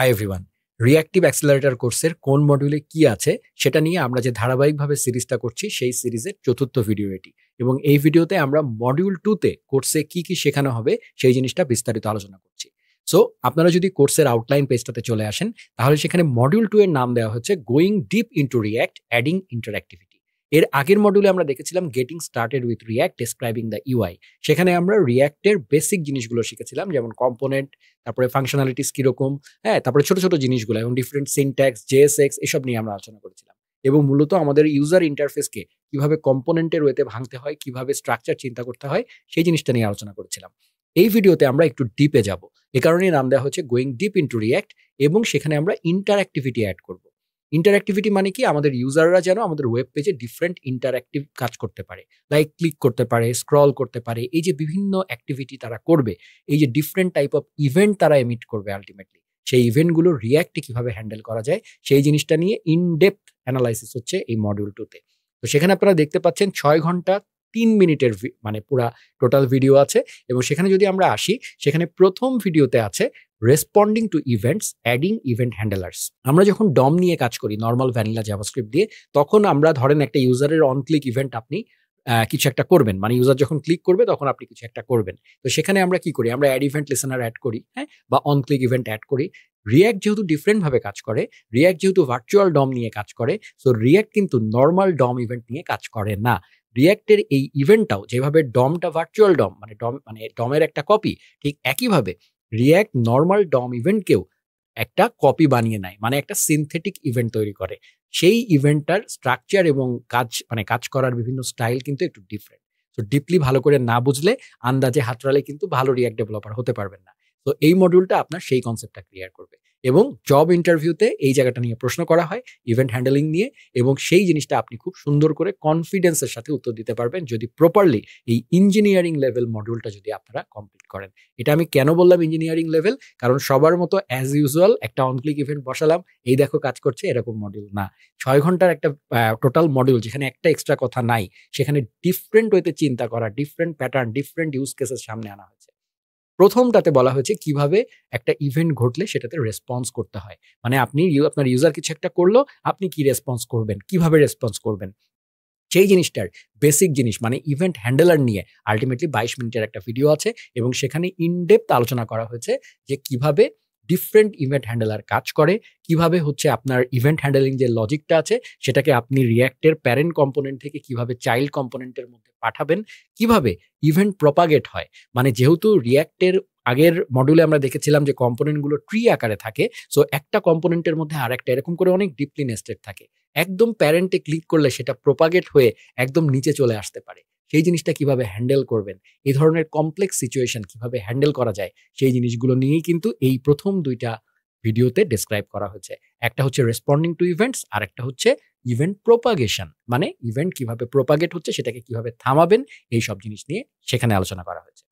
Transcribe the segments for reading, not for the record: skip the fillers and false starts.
Hi everyone. Reactive accelerator কোর্সের কোন মডিউলে কি আছে সেটা নিয়ে আমরা যে ধারাবাহিকভাবে সিরিজটা করছি সেই সিরিজের চতুর্থ ভিডিও এটি। এবং এই ভিডিওতে আমরা মডিউল 2 তে কোর্সে কি শেখানো হবে সেই জিনিসটা বিস্তারিত আলোচনা করছি। সো আপনারা যদি কোর্সের আউটলাইন পেজটাতে চলে আসেন তাহলে সেখানে মডিউল 2 এর নাম দেওয়া হচ্ছে going deep into react adding interactivity. এর আগের মডিউলে আমরা দেখেছিলাম getting started with react describing the UI. সেখানে আমরা রিঅ্যাক্টের বেসিক জিনিসগুলো শিখেছিলাম, যেমন কম্পোনেন্ট, তারপরে ফাংশনালিটিস কিরকম, হ্যাঁ, তারপরে ছোট জিনিসগুলো এবং ডিফারেন্ট সিনট্যাক্স, জেএসএক্স এসব নিয়ে আমরা আলোচনা করেছিলাম। এবং মূলত আমাদের ইউজার ইন্টারফেসকে কিভাবে কম্পোনেন্টের ওয়েতে ভাঙতে হয়, কিভাবে স্ট্রাকচার চিন্তা করতে হয় সেই জিনিসটা নিয়ে আলোচনা করেছিলাম। এই ভিডিওতে আমরা একটু ডিপে যাব, এ কারণেই নাম দেওয়া হচ্ছে গোয়িং ডিপ ইনটু রিঅ্যাক্ট। এবং সেখানে আমরা ইন্টারঅ্যাক্টিভিটি অ্যাড করব। ইন্টারঅ্যাক্টিভিটি মানে কি, আমাদের ইউজাররা যেন আমাদের ওয়েব পেজে ডিফারেন্ট ইন্টারঅ্যাক্টিভ কাজ করতে পারে, লাইক ক্লিক করতে পারে, স্ক্রল করতে পারে, এই যে বিভিন্ন অ্যাক্টিভিটি তারা করবে, এই যে ডিফারেন্ট টাইপ অফ ইভেন্ট তারা এমিট করবে আলটিমেটলি, সেই ইভেন্টগুলো রিঅ্যাক্টে কিভাবে হ্যান্ডেল করা যায় সেই জিনিসটা নিয়ে ইন ডেপথ অ্যানালাইসিস হচ্ছে এই মডিউল 2 তে। তো সেখানে আপনারা দেখতে পাচ্ছেন 6 ঘন্টা 3 মিনিটের মানে পুরা টোটাল ভিডিও আছে। এবং সেখানে যদি আমরা আসি, সেখানে প্রথম ভিডিওতে আছে responding to events adding event handlers. আমরা যখন ডম নিয়ে কাজ করি নর্মাল ভ্যানিলা জাভাস্ক্রিপ্ট দিয়ে, তখন আমরা ধরেন একটা ইউজারের অন ক্লিক ইভেন্ট আপনি কিছু একটা করবেন, মানে ইউজার যখন ক্লিক করবে তখন আপনি কিছু একটা করবেন। তো সেখানে আমরা কি করি, আমরা অ্যাড ইভেন্ট লিসেনার অ্যাড করি, হ্যাঁ, বা অন ক্লিক ইভেন্ট অ্যাড করি। রিঅ্যাক্ট যেহেতু ডিফারেন্ট ভাবে কাজ করে, রিঅ্যাক্ট যেহেতু ভার্চুয়াল ডম নিয়ে কাজ করে, সো রিঅ্যাক্ট কিন্তু নর্মাল ডম ইভেন্ট নিয়ে কাজ করে না। রিঅ্যাক্টের এই ইভেন্টটাও যেভাবে ডমটা ভার্চুয়াল ডম মানে ডমের একটা কপি, ঠিক একইভাবে রিঅ্যাক্ট নর্মাল ডম ইভেন্টকেও একটা কপি বানিয়ে নেয়, মানে একটা সিনথেটিক ইভেন্ট তৈরি করে। সেই ইভেন্টটার স্ট্রাকচার এবং কাজ করার বিভিন্ন স্টাইল কিন্তু একটু ডিফারেন্ট। তো ডিপলি ভালো করে না বুঝলে, আন্দাজে হাতড়ালে কিন্তু ভালো রিঅ্যাক্ট ডেভেলপার হতে পারবেন না। তো এই মডিউলটা আপনার সেই কনসেপ্টটা ক্লিয়ার করবে। এবং জব ইন্টারভিউতে এই জায়গাটা নিয়ে প্রশ্ন করা হয় ইভেন্ট হ্যান্ডেলিং নিয়ে, এবং সেই জিনিসটা আপনি খুব সুন্দর করে কনফিডেন্সের সাথে উত্তর দিতে পারবেন যদি প্রপারলি এই ইঞ্জিনিয়ারিং লেভেল মডিউলটা যদি আপনারা কমপ্লিট করেন। এটা আমি কেন বললাম ইঞ্জিনিয়ারিং লেভেল, কারণ সবার মতো অ্যাজ ইউজুয়াল একটা অন ক্লিক ইভেন্ট বসালাম, এই দেখো কাজ করছে, এরকম মডিউল না। 6 ঘন্টার একটা টোটাল মডিউল, যেখানে একটা এক্সট্রা কথা নাই, সেখানে ডিফারেন্ট ওয়েতে চিন্তা করা, ডিফারেন্ট প্যাটার্ন, ডিফারেন্ট ইউজ কেসের সামনে আনা হয়েছে। প্রথমটাতে বলা হয়েছে কিভাবে একটা ইভেন্ট ঘটলে সেটাতে রেসপন্স করতে হয়, মানে আপনি আপনার ইউজার কিছু একটা করলো, আপনি কি রেসপন্স করবেন, কিভাবে রেসপন্স করবেন, সেই জিনিসটার বেসিক জিনিস মানে ইভেন্ট হ্যান্ডেলার নিয়ে আলটিমেটলি 22 মিনিটের একটা ভিডিও আছে। এবং সেখানে ইনডেপথ আলোচনা করা হয়েছে যে কিভাবে ডিফারেন্ট ইভেন্ট হ্যান্ডেলার কাজ করে, কিভাবে হচ্ছে আপনার ইভেন্ট হ্যান্ডেলিং যে লজিকটা আছে সেটাকে আপনি রিঅ্যাক্টের প্যারেন্ট কম্পোনেন্ট থেকে কিভাবে চাইল্ড কম্পোনেন্টের মধ্যে পাঠাবেন, কিভাবে ইভেন্ট প্রপাগেট হয়। মানে যেহেতু রিঅ্যাক্টের আগের মডিউলে আমরা দেখেছিলাম যে কম্পোনেন্টগুলো ট্রি আকারে থাকে, সো একটা কম্পোনেন্টের মধ্যে আরেকটা এরকম করে অনেক ডিপলি নেস্টেড থাকে। একদম প্যারেন্টে ক্লিক করলে সেটা প্রপাগেট হয়ে একদম নিচে চলে আসতে পারে। সেই জিনিসটা কিভাবে হ্যান্ডেল করবেন, এই ধরনের কমপ্লেক্স সিচুয়েশন কিভাবে হ্যান্ডেল করা যায়, সেই জিনিসগুলো নিয়েই কিন্তু এই প্রথম 2টা ভিডিওতে ডেসক্রাইব করা হয়েছে। একটা হচ্ছে রেসপন্ডিং টু ইভেন্টস, আর একটা হচ্ছে ইভেন্ট প্রপাগেশন, মানে ইভেন্ট কিভাবে প্রপাগেট হচ্ছে সেটাকে কিভাবে থামাবেন, এই সব জিনিস নিয়ে সেখানে আলোচনা করা হয়েছে।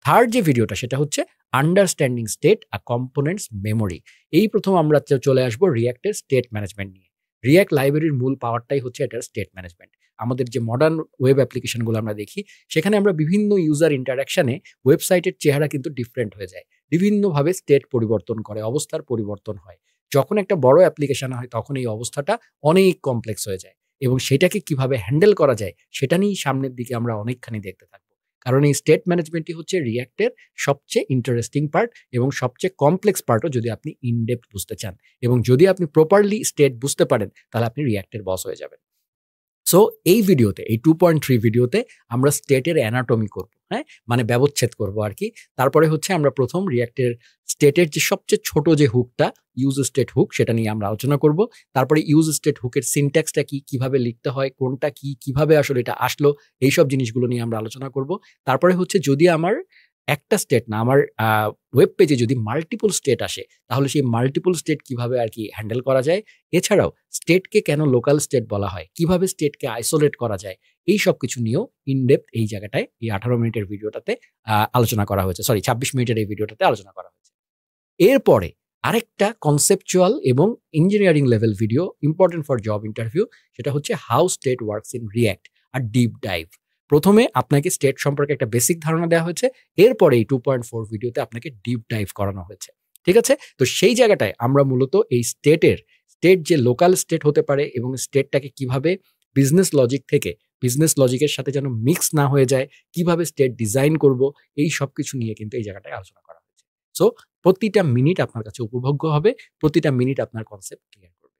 থার্ড যে ভিডিওটা সেটা হচ্ছে আন্ডারস্ট্যান্ডিং স্টেট আ কম্পোনেন্টস মেমোরি। এই প্রথম আমরা চলে আসবো রিঅ্যাক্টের স্টেট ম্যানেজমেন্ট নিয়ে। রিঅ্যাক্ট লাইব্রেরির মূল পাওয়ারটাই হচ্ছে এটার স্টেট ম্যানেজমেন্ট। আমাদের যে মডার্ন ওয়েব অ্যাপ্লিকেশনগুলো আমরা দেখি, সেখানে আমরা বিভিন্ন ইউজার ইন্টারাকশনে ওয়েবসাইটের চেহারা কিন্তু ডিফারেন্ট হয়ে যায়, বিভিন্নভাবে স্টেট পরিবর্তন করে, অবস্থার পরিবর্তন হয়। যখন একটা বড় অ্যাপ্লিকেশন হয় তখন এই অবস্থাটা অনেক কমপ্লেক্স হয়ে যায়, এবং সেটাকে কিভাবে হ্যান্ডেল করা যায় সেটা নিয়েই সামনের দিকে আমরা অনেকখানি দেখতে থাকবো। কারণ এই স্টেট ম্যানেজমেন্টই হচ্ছে রিঅ্যাক্টের সবচেয়ে ইন্টারেস্টিং পার্ট এবং সবচেয়ে কমপ্লেক্স পার্টও, যদি আপনি ইনডেপথ বুঝতে চান। এবং যদি আপনি প্রপারলি স্টেট বুঝতে পারেন তাহলে আপনি রিঅ্যাক্টের বস হয়ে যাবেন। সো এই ভিডিওতে, এই 2.3 ভিডিওতে আমরা স্টেটের অ্যানাটমি করব, হ্যাঁ, মানে ব্যবচ্ছেদ করব আর কি। তারপরে হচ্ছে আমরা প্রথম রিঅ্যাক্টের স্টেটের যে সবচেয়ে ছোট যে হুকটা, ইউজ স্টেট হুক, সেটা নিয়ে আমরা আলোচনা করব। তারপরে ইউজ স্টেট হুকের সিনট্যাক্সটা কি, কিভাবে লিখতে হয়, কোনটা কি, কিভাবে আসলে এটা আসলো, এইসব জিনিসগুলো নিয়ে আমরা আলোচনা করব। তারপরে হচ্ছে যদি আমার একটা স্টেট না, আমার ওয়েব পেজে যদি মাল্টিপল স্টেট আসে, তাহলে সেই মাল্টিপল স্টেট কিভাবে আর কি হ্যান্ডেল করা যায়। এছাড়াও স্টেটকে কেন লোকাল স্টেট বলা হয়, কিভাবে স্টেটকে আইসোলেট করা যায়, এই সব কিছু নিয়েও ইনডেপথ এই জায়গাটায়, এই 18 মিনিটের ভিডিওটাতে আলোচনা করা হয়েছে, 26 মিনিটের এই ভিডিওটাতে আলোচনা করা হয়েছে। এরপরে আরেকটা কনসেপচুয়াল এবং engineering level video important for job interview, সেটা হচ্ছে how state works in React, আর ডিপ ডাইভ। প্রথমে আপনাকে স্টেট সম্পর্কে একটা বেসিক ধারণা দেওয়া হয়েছে, এরপরে এই 2.4 ভিডিওতে আপনাকে ডিপ ডাইভ করানো হয়েছে। ঠিক আছে? তো সেই জায়গাটায় আমরা মূলত এই স্টেট যে লোকাল স্টেট হতে পারে এবং স্টেটটাকে কিভাবে বিজনেস লজিক থেকে বিজনেস লজিকের সাথে যেন মিক্স না হয়ে যায়, কিভাবে স্টেট ডিজাইন করব, এই সবকিছু নিয়ে কিন্তু এই জায়গাটায় আলোচনা করা হয়েছে। সো প্রতিটা মিনিট আপনার কাছে উপভোগ্য হবে, প্রতিটা মিনিট আপনার কনসেপ্ট ক্লিয়ার করবে।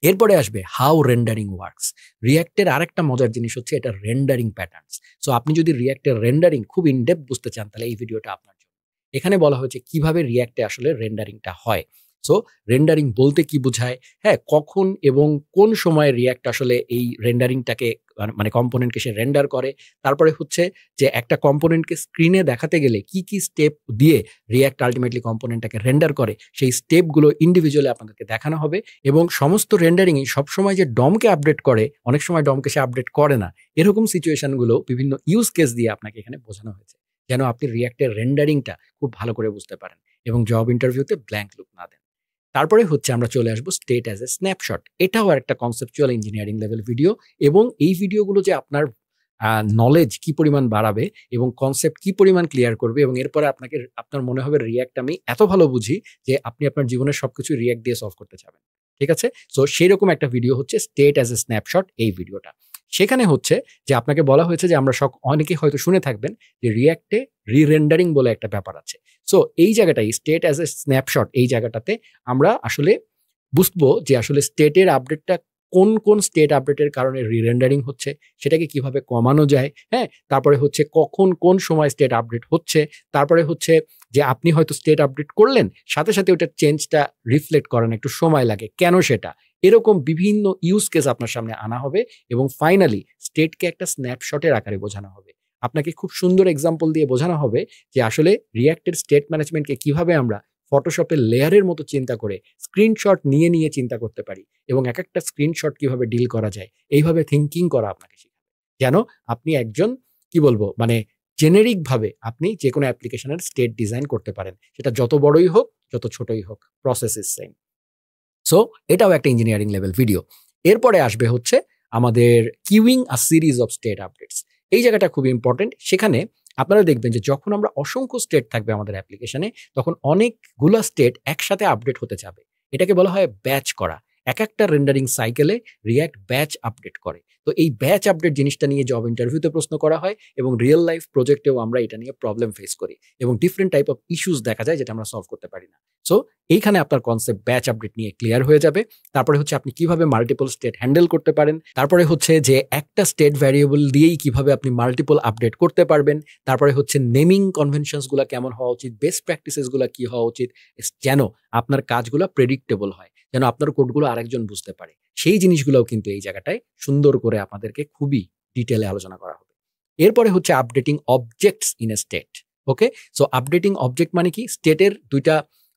এরপরে আসবে হাউ রেন্ডারিং ওয়ার্কস। রিঅ্যাক্টের আরেকটা মজার জিনিস হচ্ছে এটা রেন্ডারিং প্যাটার্নস। সো আপনি যদি রিঅ্যাক্টের রেন্ডারিং খুব ইনডেপথ বুঝতে চান তাহলে এই ভিডিওটা আপনার জন্য। এখানে বলা হয়েছে কিভাবে রিঅ্যাক্টে আসলে রেন্ডারিংটা হয়। সো রেন্ডারিং বলতে কি বোঝায়, হ্যাঁ, কখন এবং কোন সময় রিঅ্যাক্ট আসলে এই রেন্ডারিংটাকে মানে কম্পোনেন্টকে সে রেন্ডার করে। তারপরে হচ্ছে যে একটা কম্পোনেন্টকে স্ক্রিনে দেখাতে গেলে কি স্টেপ দিয়ে রিঅ্যাক্ট আল্টিমেটলি কম্পোনেন্টটাকে রেন্ডার করে, সেই স্টেপগুলো ইন্ডিভিজুয়ালি আপনাদেরকে দেখানো হবে। এবং সমস্ত রেন্ডারিংই সবসময় যে ডমকে আপডেট করে, অনেক সময় ডমকে সে আপডেট করে না, এরকম সিচুয়েশনগুলো বিভিন্ন ইউজ কেস দিয়ে আপনাকে এখানে বোঝানো হয়েছে, যেন আপনি রিঅ্যাক্টের রেন্ডারিংটা খুব ভালো করে বুঝতে পারেন এবং জব ইন্টারভিউতে ব্ল্যাঙ্ক লুক না দেন। তারপরে হচ্ছে আমরা চলে আসবো স্টেট অ্যাজ এ স্ন্যাপশট। এটাও একটা কনসেপচুয়াল ইঞ্জিনিয়ারিং লেভেল ভিডিও এবং এই ভিডিওগুলো যে আপনার নলেজ কি পরিমাণ বাড়াবে এবং কনসেপ্ট কি পরিমাণ ক্লিয়ার করবে এবং এরপরে আপনার মনে হবে রিঅ্যাক্ট আমি এত ভালো বুঝি যে আপনি আপনার জীবনের সবকিছু রিঅ্যাক্ট দিয়ে সলভ করতে চাবেন। ঠিক আছে? সো সেইরকম একটা ভিডিও হচ্ছে স্টেট অ্যাজ এ স্ন্যাপশট, এই ভিডিওটা। সেখানে হচ্ছে যে আপনাকে বলা হয়েছে যে আমরা অনেকেই হয়তো শুনে থাকবেন যে রিঅ্যাক্টে রি-রেন্ডারিং বলে একটা ব্যাপার আছে। সো এই জায়গাটাই স্টেট অ্যাজ এ স্ন্যাপশট, এই জায়গাটাতে আমরা আসলে বুঝবো যে আসলে স্টেটের আপডেটটা কোন স্টেট আপডেটের কারণে রি-রেন্ডারিং হচ্ছে, সেটাকে কিভাবে কমানো যায়, হ্যাঁ? তারপরে হচ্ছে কখন কোন সময় স্টেট আপডেট হচ্ছে, তারপরে হচ্ছে যে আপনি হয়তো স্টেট আপডেট করলেন, সাথে ওটার চেঞ্জটা রিফ্লেক্ট করানো একটু সময় লাগে। কেন সেটা? এরকম বিভিন্ন ইউজ কেস আপনার সামনে আনা হবে এবং ফাইনালি স্টেটকে একটা স্ন্যাপশটের আকারে বোঝানো হবে। আপনাকে খুব সুন্দর এক্সাম্পল দিয়ে বোঝানো হবে যে আসলে রিঅ্যাক্টের স্টেট ম্যানেজমেন্টকে কিভাবে আমরা ফটোশপের লেয়ারের মতো চিন্তা করে স্ক্রিনশট নিয়ে চিন্তা করতে পারি এবং একেকটা স্ক্রিনশট কিভাবে ডিল করা যায়, এইভাবে থিংকিং করা আপনাকে শিখাবে। যেন আপনি একজন কি বলবো মানে জেনেরিক ভাবে আপনি যেকোনো অ্যাপ্লিকেশনের স্টেট ডিজাইন করতে পারেন। সেটা যত বড়ই হোক, যত ছোটই হোক, প্রসেস ইজ সেম। সো এটাও একটা ইঞ্জিনিয়ারিং লেভেল ভিডিও। এরপরে আসবে হচ্ছে আমাদের queueing a series of state updates. এই জায়গাটা খুব ইম্পর্টেন্ট। সেখানে আপনারা দেখবেন যে যখন আমরা অসংখ্য স্টেট থাকবে আমাদের অ্যাপ্লিকেশনে, তখন অনেকগুলা স্টেট একসাথে আপডেট হতে যাবে। এটাকে বলা হয় ব্যাচ করা। একেকটা রেন্ডারিং সাইকেলে রিঅ্যাক্ট ব্যাচ আপডেট করে। তো এই ব্যাচ আপডেট জিনিসটা নিয়ে জব ইন্টারভিউতে প্রশ্ন করা হয় এবং রিয়েল লাইফ প্রজেক্টেও আমরা এটা নিয়ে প্রবলেম ফেস করি এবং ডিফারেন্ট টাইপ অফ ইস্যুস দেখা যায় যেটা আমরা সলভ করতে পারি না। সো এইখানে আপনার কনসেপ্ট ব্যাচ আপডেট নিয়ে ক্লিয়ার হয়ে যাবে। তারপরে হচ্ছে আপনি কিভাবে মাল্টিপল স্টেট হ্যান্ডেল করতে পারেন। তারপরে হচ্ছে যে একটা স্টেট ভ্যারিয়েবল দিয়েই কিভাবে আপনি মাল্টিপল আপডেট করতে পারবেন। তারপরে হচ্ছে নেমিং কনভেনশনস গুলা কেমন হওয়া উচিত, বেস্ট প্র্যাকটিসেস গুলা কি হওয়া উচিত, যেন আপনার কাজগুলো প্রেডিক্টেবল হয়, যেন আপনার কোডগুলো আরেকজন বুঝতে পারে। সেই জিনিসগুলোও কিন্তু এই জায়গাটায় সুন্দর করে আপনাদেরকে খুবই ডিটেইলে আলোচনা করা হবে। এরপরে হচ্ছে updating objects in a state. Okay? So updating object মানে কি? স্টেটের ২ টা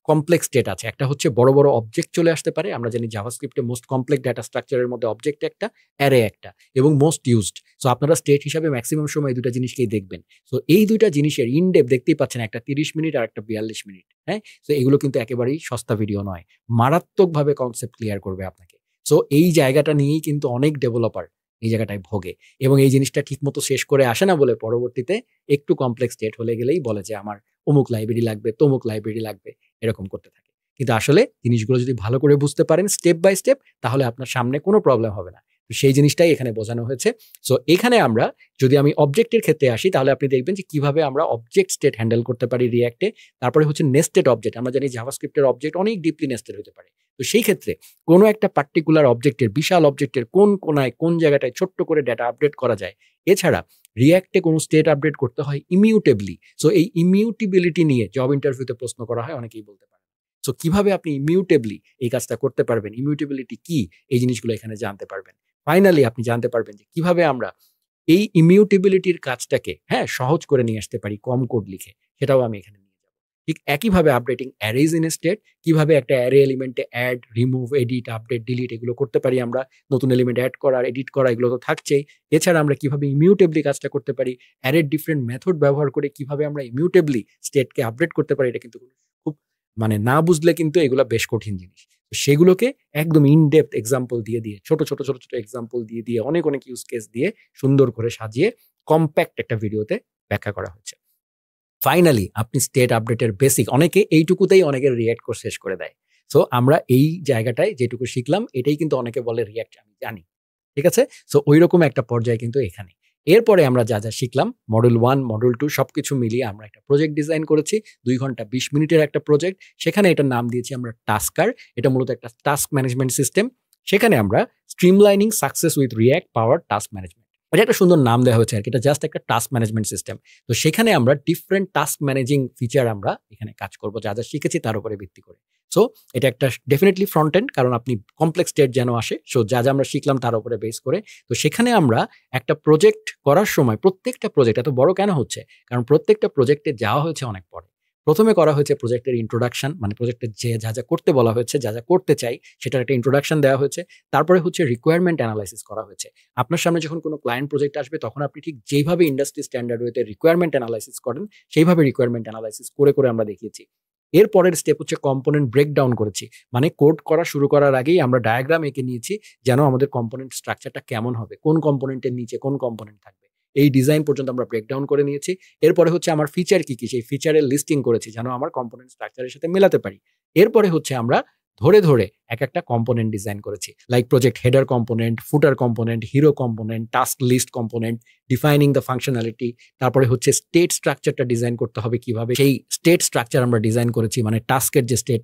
কমপ্লেক্স স্টেট আছে। একটা হচ্ছে বড় অবজেক্ট চলে আসতে পারে। আমরা জানি জাভাস্ক্রিপ্টে মোস্ট কমপ্লেক্স ডেটা স্ট্রাকচার এর মধ্যে অবজেক্ট একটা, অ্যারে একটা এবং মোস্ট ইউজড। সো আপনারা স্টেট হিসাবে মেক্সিমাম সময় এই ২ টা জিনিসকেই দেখবেন। সো এই ২ টা জিনিসের ইনডেপথ দেখতেই পাচ্ছেন, একটা ৩০ মিনিট আর একটা ৪২ মিনিট। হ্যাঁ? সো এগুলো কিন্তু একেবারেই সস্তা ভিডিও নয়। মারাত্মকভাবে কনসেপ্ট ক্লিয়ার করবে আপনাকে। সো এই জায়গাটা নিয়েই কিন্তু অনেক ডেভেলপার এই জায়গাটায় ভোগে এবং এই জিনিসটা ঠিকমতো শেষ করে আসে না বলে পরবর্তীতে একটু কমপ্লেক্স স্টেট হলে গেলেই বলে যে আমার অমুক লাইব্রেরি লাগবে, তমুক লাইব্রেরি লাগবে, এরকম করতে থাকে। কিন্তু আসলে জিনিসগুলো যদি ভালো করে বুঝতে পারেন স্টেপ বাই স্টেপ, তাহলে আপনার সামনে কোনো প্রবলেম হবে না। তো সেই জিনিসটাই এখানে বোঝানো হয়েছে। সো এখানে আমরা যদি আমি অবজেক্টের ক্ষেত্রে আসি, তাহলে আপনি দেখবেন যে কিভাবে আমরা অবজেক্ট স্টেট হ্যান্ডেল করতে পারি রিঅ্যাক্টে। তারপরে হচ্ছে নেস্টেড অবজেক্ট। আমরা জানি জাভাস্ক্রিপ্টের অবজেক্ট অনেক ডিপলি নেস্টেড হতে পারে। তো সেই ক্ষেত্রে কোনো একটা পার্টিকুলার অবজেক্টের, বিশাল অবজেক্টের কোন কোনায়, কোন জায়গাটায় ছোট্ট করে ডেটা আপডেট করা যায়। এছাড়া রিঅ্যাক্টে কোনো স্টেট আপডেট করতে হয় ইমিউটেবলি। সো এই ইমিউটেবিলিটি নিয়ে জব ইন্টারভিউতে প্রশ্ন করা হয়, অনেকেই বলতে পারে। সো কিভাবে আপনি ইমিউটেবলি এই কাজটা করতে পারবেন, ইমিউটেবিলিটি কি, এই জিনিসগুলো এখানে জানতে পারবেন। ফাইনালি আপনি জানতে পারবেন যে কিভাবে আমরা এই ইমিউটেবিলিটির কাজটাকে, হ্যাঁ, সহজ করে নিয়ে আসতে পারি কম কোড লিখে, সেটাও আমি এখানে নিয়ে যাব। ঠিক একইভাবে updating arrays in a state, কিভাবে একটা অ্যারে এলিমেন্টে add, remove, edit, update, delete এগুলো করতে পারি আমরা। নতুন এলিমেন্ট অ্যাড করা, এডিট করা এগুলো তো থাকছেই। এছাড়া আমরা কিভাবে ইমিউটেবলি কাজটা করতে পারি, অ্যারের ডিফারেন্ট মেথড ব্যবহার করে কিভাবে আমরা ইমিউটেবলি স্টেটকে আপডেট করতে পারি, এটা কিন্তু খুব মানে না বুঝলে কিন্তু এগুলা বেশ কঠিন জিনিস। তো সেগুলোকে একদম ইন ডেপথ এক্সাম্পল দিয়ে ছোট এক্সাম্পল দিয়ে অনেক ইউজ কেস দিয়ে সুন্দর করে সাজিয়ে কম্প্যাক্ট একটা ভিডিওতে ব্যাখ্যা করা হচ্ছে। ফাইনালি আপনি স্টেট আপডেটের বেসিক, অনেকে এইটুকুতেই অনেকের রিঅ্যাক্ট কোর্স শেষ করে দেয়। সো আমরা এই জায়গাটায় যেটুকু শিখলাম এটাই কিন্তু অনেকে বলে রিঅ্যাক্ট আমি জানি। ঠিক আছে? সো ঐরকম একটা পর্যায়ে কিন্তু এখানে। এরপরে আমরা যা শিখলাম মডিউল 1, মডিউল 2 সবকিছু মিলিয়ে আমরা একটা প্রজেক্ট ডিজাইন করেছি। ২ ঘন্টা ২০ মিনিটের একটা প্রজেক্ট। সেখানে এটার নাম দিয়েছি আমরা টাস্কার। এটা মূলত একটা টাস্ক ম্যানেজমেন্ট সিস্টেম। সেখানে আমরা streamlining success with react power task management. এটা একটা সুন্দর নাম দেওয়া হয়েছে আরকি। এটা জাস্ট একটা টাস্ক ম্যানেজমেন্ট সিস্টেম। তো সেখানে আমরা ডিফারেন্ট টাস্ক ম্যানেজিং ফিচার আমরা এখানে কাজ করব। যা শিখেছি তার উপরে ভিত্তি করে। সো এটা একটা ডেফিনিটলি ফ্রন্ট এন্ড, কারণ আপনি কমপ্লেক্স স্টেট যেন আসে। সো যা আমরা শিখলাম তার উপরে বেস করে। তো সেখানে আমরা একটা প্রজেক্ট করার সময় প্রত্যেকটা প্রজেক্ট এত বড় কেন হচ্ছে? কারণ প্রত্যেকটা প্রজেক্টে যাওয়া হয়েছে অনেক পরে। ১ম এ করা হয়েছে প্রজেক্টের ইন্ট্রোডাকশন, মানে প্রজেক্টের যা করতে বলা হয়েছে, যা করতে চাই সেটার একটা ইন্ট্রোডাকশন দেওয়া হয়েছে। তারপরে হচ্ছে রিকোয়ারমেন্ট এনালাইসিস করা হয়েছে। আপনার সামনে যখন কোনো ক্লায়েন্ট প্রজেক্ট আসবে তখন আপনি ঠিক যেইভাবে ইন্ডাস্ট্রি স্ট্যান্ডার্ড ওয়েতে রিকোয়ারমেন্ট এনালাইসিস করেন সেইভাবে রিকোয়ারমেন্ট এনালাইসিস করে আমরা দেখিয়েছি। এর পরের স্টেপ হচ্ছে কম্পোনেন্ট ব্রেকডাউন করেছি। মানে কোড করা শুরু করার আগেই আমরা ডায়াগ্রাম এঁকে নিয়েছি যেন আমাদের কম্পোনেন্ট স্ট্রাকচারটা কেমন হবে, কোন কম্পোনেন্টের নিচে কোন কম্পোনেন্ট থাকবে। এই ডিজাইন পর্যন্ত আমরা ব্রেকডাউন করে নিয়েছি। এরপরে হচ্ছে আমার ফিচার কি সেই ফিচারের লিস্টিং করেছি যেন আমার কম্পোনেন্ট স্ট্রাকচারের সাথে মেলাতে পারি। এরপরে হচ্ছে আমরা ধরে একটা কম্পোনেন্ট ডিজাইন করেছি। Like project header component, footer component, hero component, task list component, defining the functionality. তারপরে হচ্ছে স্টেট স্ট্রাকচারটা ডিজাইন করতে হবে কিভাবে, সেই স্টেট স্ট্রাকচার আমরা ডিজাইন করেছি, মানে টাস্কের যে স্টেট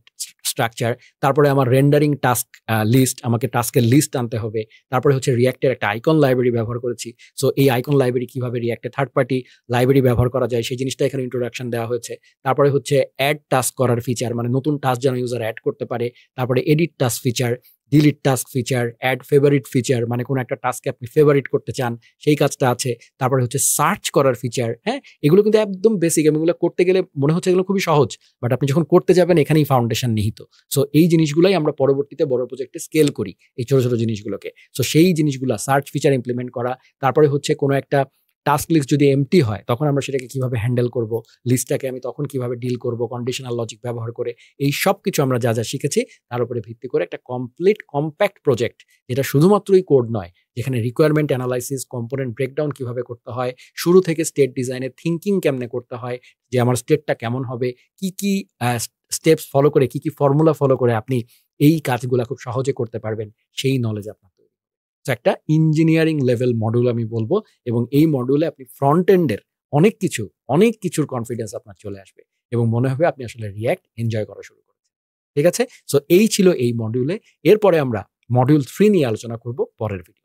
স্ট্রাকচার। তারপরে আমার রেন্ডারিং টাস্ক লিস্ট, আমাকে টাস্কের লিস্ট আনতে হবে। তারপরে হচ্ছে রিঅ্যাক্টের একটা আইকন লাইব্রেরি ব্যবহার করেছি। সো এই আইকন লাইব্রেরি কিভাবে রিঅ্যাক্টে থার্ড পার্টি লাইব্রেরি ব্যবহার করা যায় সেই জিনিসটা এখানে ইন্ট্রোডাকশন দেওয়া হয়েছে। তারপরে হচ্ছে অ্যাড টাস্ক করার ফিচার, মানে নতুন টাস্ক যেন ইউজার অ্যাড করতে পারে। তারপরে edit task feature, delete task feature, add favourite feature, মানে কোনো একটা টাস্কে আপনি ফেভারিট করতে চান সেই কাজটা আছে। তারপরে হচ্ছে সার্চ করার ফিচার। হ্যাঁ, এগুলো কিন্তু একদম বেসিক এবং এগুলো করতে গেলে মনে হচ্ছে এগুলো খুবই সহজ, বাট আপনি যখন করতে যাবেন এখানেই ফাউন্ডেশন নিহিত। সো এই জিনিসগুলাই আমরা পরবর্তীতে বড় প্রজেক্টে স্কেল করি, এই ছোট ছোট জিনিসগুলোকে। সো সেই জিনিসগুলো সার্চ ফিচার ইমপ্লিমেন্ট করা। তারপরে হচ্ছে কোনো একটা টাস্ক লিস্ট যদি এমটি হয় তখন আমরা সেটাকে কিভাবে হ্যান্ডেল করব, লিস্টটাকে আমি তখন কিভাবে ডিল করব কন্ডিশনাল লজিক ব্যবহার করে। এই সব কিছু আমরা যা শিখেছি তার উপরে ভিত্তি করে একটা কমপ্লিট কম্প্যাক্ট প্রজেক্ট, যেটা শুধুমাত্রই কোড নয়, যেখানে রিকোয়ারমেন্ট অ্যানালাইসিস, কম্পোনেন্ট ব্রেকডাউন কিভাবে করতে হয়, শুরু থেকে স্টেট ডিজাইনের থিঙ্কিং কেমনে করতে হয়, যে আমার স্টেটটা কেমন হবে, কি স্টেপস ফলো করে, কি ফর্মুলা ফলো করে আপনি এই কাজগুলা খুব সহজে করতে পারবেন, সেই নলেজ আপনার তৈরি। তো একটা ইঞ্জিনিয়ারিং লেভেল মডিউল আমি বলবো, এবং এই মডিউলে আপনি ফ্রন্ট এন্ডের অনেক কিছুর কনফিডেন্স আপনার চলে আসবে এবং মনে হবে আপনি আসলে রিঅ্যাক্ট এনজয় করা শুরু করেছেন। ঠিক আছে? সো এই ছিল এই মডিউলে। এরপরে আমরা মডিউল 3 নিয়ে আলোচনা করব পরের ভিডিও।